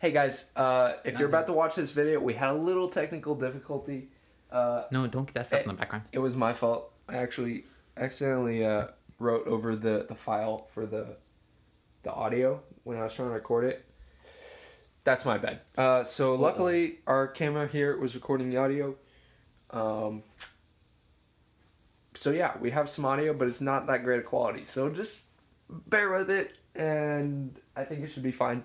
Hey guys, if you're about to watch this video, we had a little technical difficulty. No, don't get that stuff in the background. It was my fault. I actually accidentally wrote over the file for the audio when I was trying to record it. That's my bad. So luckily our camera here was recording the audio. So yeah, we have some audio, but it's not that great a quality. So just bear with it, and I think it should be fine.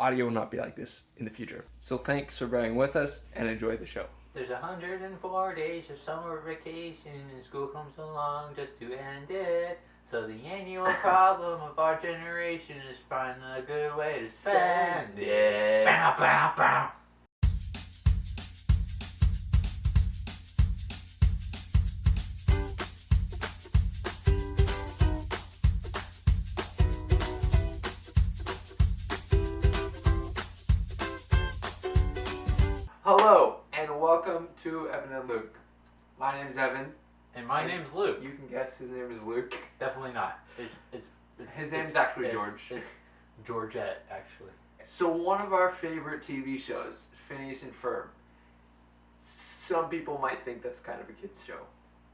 Audio will not be like this in the future. So thanks for bearing with us, and enjoy the show. There's 104 days of summer vacation, and school comes along just to end it. So the annual problem of our generation is finding a good way to spend it. Bow, bow, bow. Hello, and welcome to Evan and Luke. My name's Evan. And my name's Luke. You can guess his name is Luke. Definitely not. His name's actually George. It's Georgette, actually. So one of our favorite TV shows, Phineas and Ferb. Some people might think that's kind of a kid's show.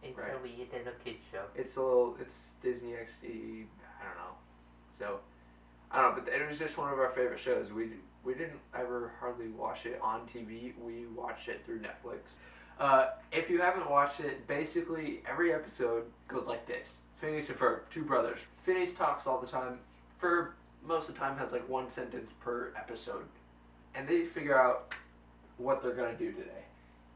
It's right? a wee little kid show. It's Disney XD, I don't know. So, I don't know, but it was just one of our favorite shows. We didn't ever hardly watch it on TV. We watched it through Netflix. If you haven't watched it, basically every episode goes like this. Phineas and Ferb, two brothers. Phineas talks all the time. Ferb, most of the time, has like one sentence per episode. And they figure out what they're going to do today.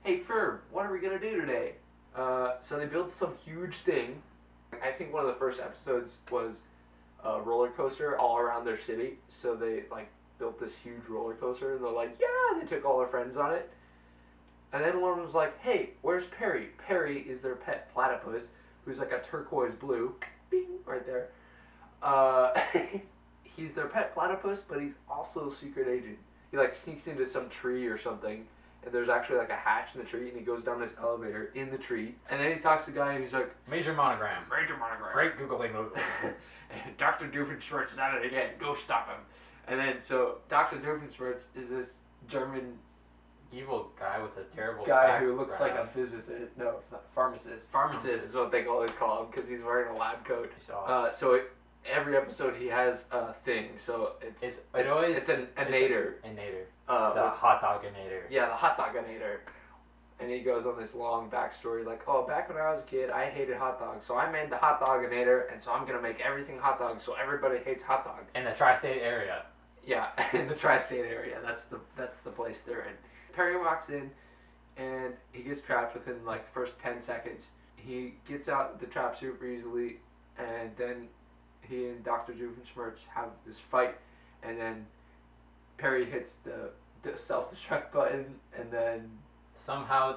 Hey Ferb, what are we going to do today? So they build some huge thing. I think one of the first episodes was a roller coaster all around their city. So they built this huge roller coaster, and they're like, yeah, they took all their friends on it. And then one was like, hey, where's Perry? Perry is their pet platypus, who's like a turquoise blue. Bing, right there. He's their pet platypus, but he's also a secret agent. He sneaks into some tree or something, and there's actually a hatch in the tree, and he goes down this elevator in the tree. And then he talks to the guy who's like, Major monogram. Great googly moogly. And Dr. Doofenshmirtz is at it again. Go stop him. And then, so, Dr. Doofenshmirtz is this German evil guy with a terrible guy who looks like a physicist. No, pharmacist. Pharmacist is what they always call him, because he's wearing a lab coat. Every episode he has a thing. So it's an nader. A nader. The hot doginator. Yeah, the hot doginator. And he goes on this long backstory, like, oh, back when I was a kid, I hated hot dogs, so I made the hot doginator, and so I'm gonna make everything hot dogs, so everybody hates hot dogs. In the tri-state area. Yeah, in the tri-state area. That's the place they're in. Perry walks in, and he gets trapped within the first 10 seconds. He gets out the trap super easily, and then he and Dr. Doofenshmirtz have this fight, and then Perry hits the self-destruct button, and then somehow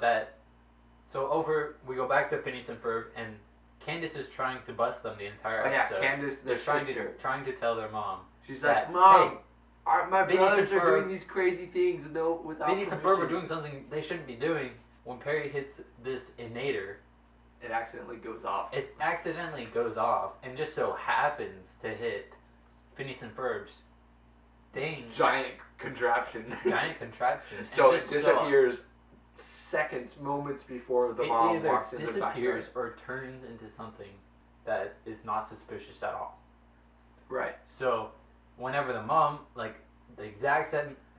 we go back to Phineas and Ferb, and Candace is trying to bust them the entire episode. Yeah, Candace, their sister. trying to tell their mom. She's like, Mom, hey, my brothers are doing these crazy things without Phineas and Ferb are doing something they shouldn't be doing. When Perry hits this inator, it accidentally goes off. It accidentally goes off, and just so happens to hit Phineas and Ferb's giant contraption. So it disappears moments before the mom walks into the backyard. It disappears or turns into something that is not suspicious at all. Right. So whenever the mom, the exact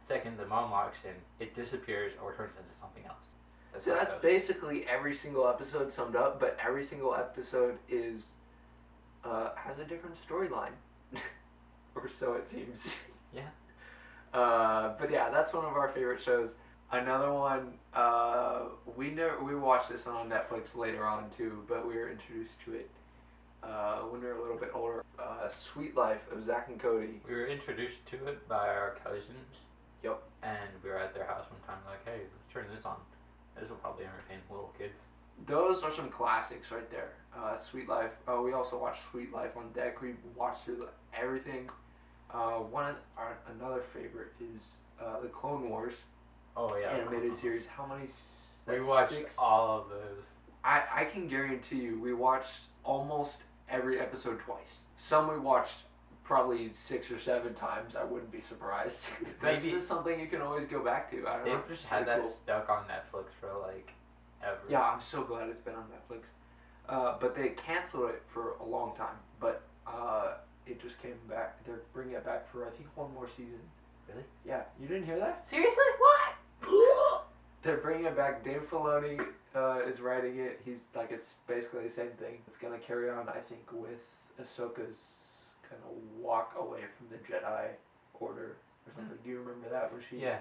second the mom walks in, it disappears or turns into something else. So that's basically every single episode summed up, but every single episode is has a different storyline, or so it seems. Yeah. But yeah, that's one of our favorite shows. Another one, we watched this one on Netflix later on too, but we were introduced to it when we were a little bit older. Sweet Life of Zack and Cody. We were introduced to it by our cousins. Yep. And we were at their house one time, like, hey, let's turn this on. This will probably entertain little kids. Those are some classics right there. Sweet Life. We also watched Sweet Life on deck. We watched through everything. Another favorite is the Clone Wars. Oh yeah. Animated series. How many? We watched 6? All of those. I can guarantee you, we watched almost every episode twice. Some we watched probably 6 or 7 times. I wouldn't be surprised. That's Maybe- just something you can always go back to. I don't know. They've just had that stuck on Netflix for like ever. Yeah, I'm so glad it's been on Netflix. But they canceled it for a long time. But it just came back. They're bringing it back for I think one more season. Really? Yeah, you didn't hear that? Seriously? What? They're bringing it back. Dave Filoni is writing it. He's like, it's basically the same thing. It's gonna carry on, I think, with Ahsoka's kind of walk away from the Jedi Order or something. Do you remember that when she? Yeah.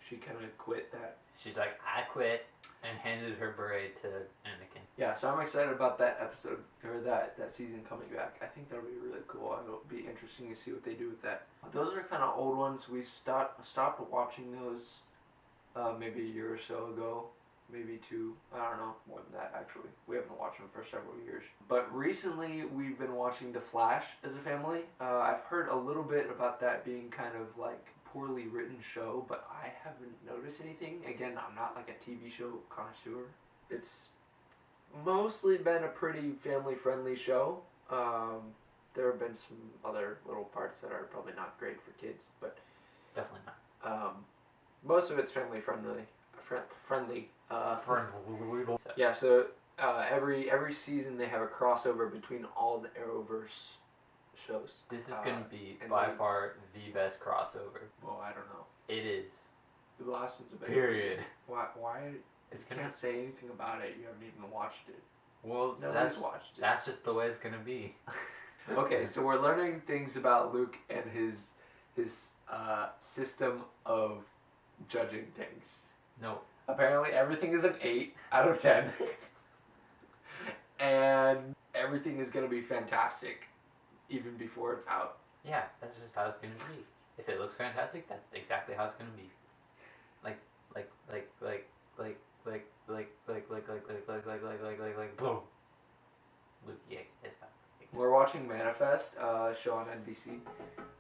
She kind of quit that. She's like, I quit, and handed her beret to Anakin. Yeah, so I'm excited about that episode or that season coming back. I think that'll be really cool. It'll be interesting to see what they do with that. Those are kind of old ones. We stopped watching those maybe a year or so ago, maybe 2. I don't know, more than that actually. We haven't watched them for several years. But recently we've been watching The Flash as a family. I've heard a little bit about that being kind of like poorly written show, but I haven't noticed anything. Again, I'm not like a TV show connoisseur. It's mostly been a pretty family friendly show. There have been some other little parts that are probably not great for kids, but Definitely not. most of it's family friendly. Friendly. Friendly. Yeah. So every season they have a crossover between all the Arrowverse shows. This is gonna be and by then- far the best crossover. Well, I don't know. It is. The last one's a bit. Period. Why? It's You gonna. can't say anything about it. You haven't even watched it. Well, Nobody's watched it. that's just the way it's gonna be. Okay, so we're learning things about Luke and his system of judging things. No. Apparently, everything is an 8 out of 10, and everything is gonna be fantastic, even before it's out. Yeah, that's just how it's gonna be. If it looks fantastic, that's exactly how it's gonna be. Boom. Luke, yeah, it's not. We're watching Manifest, show on NBC.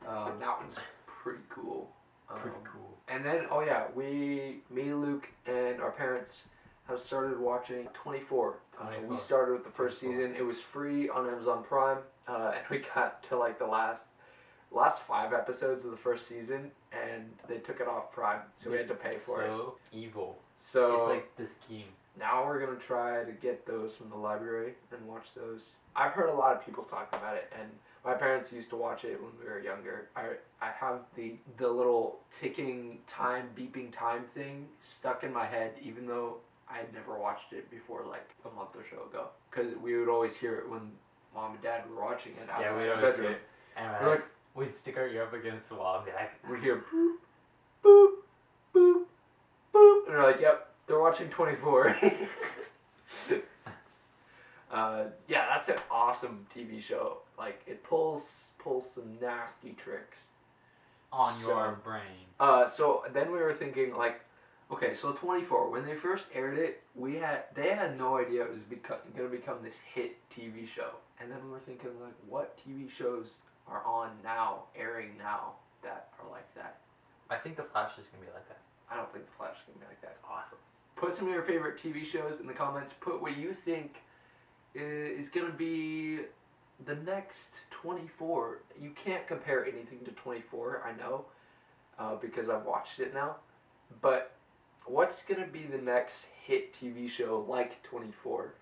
That one's pretty cool. Pretty cool. And then, oh yeah, me, Luke, and our parents have started watching 24. We started with the first 24. season. It was free on Amazon Prime, and we got to like the last 5 episodes of the first season, and they took it off Prime, so we had to pay for it. So evil. So It's like the scheme. now we're gonna try to get those from the library and watch those. I've heard a lot of people talk about it, and my parents used to watch it when we were younger. I have the little ticking time, beeping time thing stuck in my head, even though I had never watched it before like a month or so ago. Because we would always hear it when mom and dad were watching it outside Yeah, we'd the always bedroom. hear it. And We're like, we'd stick our ear up against the wall and be like, we'd hear boop, boop, boop, boop, and we're like, yep, they're watching 24. Yeah, that's an awesome TV show. Like, it pulls some nasty tricks. on So- your brain. So then we were thinking like, okay, so 24. When they first aired it, they had no idea it was gonna become this hit TV show. And then we were thinking like, what TV shows are on now, airing now, that are like that? I think The Flash is gonna be like that. I don't think The Flash is gonna be like that. That's awesome. Put some of your favorite TV shows in the comments. Put what you think is gonna be the next 24. You can't compare anything to 24, I know, because I've watched it now. But what's gonna be the next hit TV show like 24?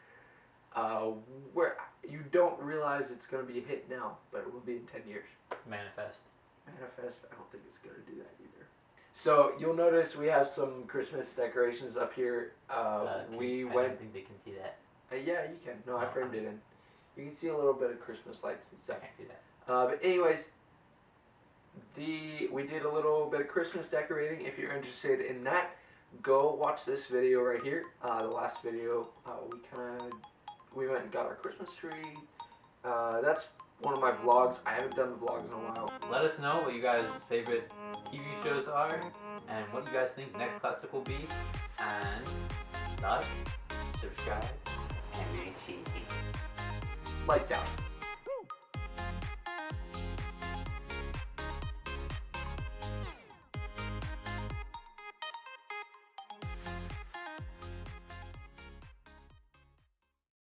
Where you don't realize it's gonna be a hit now, but it will be in 10 years. Manifest. Manifest, I don't think it's gonna do that either. So you'll notice we have some Christmas decorations up here. I don't think they can see that. Yeah, you can. No, I framed it in. You can see a little bit of Christmas lights and I stuff. can't see that. But anyways, we did a little bit of Christmas decorating. If you're interested in that, go watch this video right here. The last video, we went and got our Christmas tree. That's one of my vlogs. I haven't done the vlogs in a while. Let us know what you guys' favorite TV shows are and what you guys think next classic will be. And like, subscribe, and be cheesy. Lights out.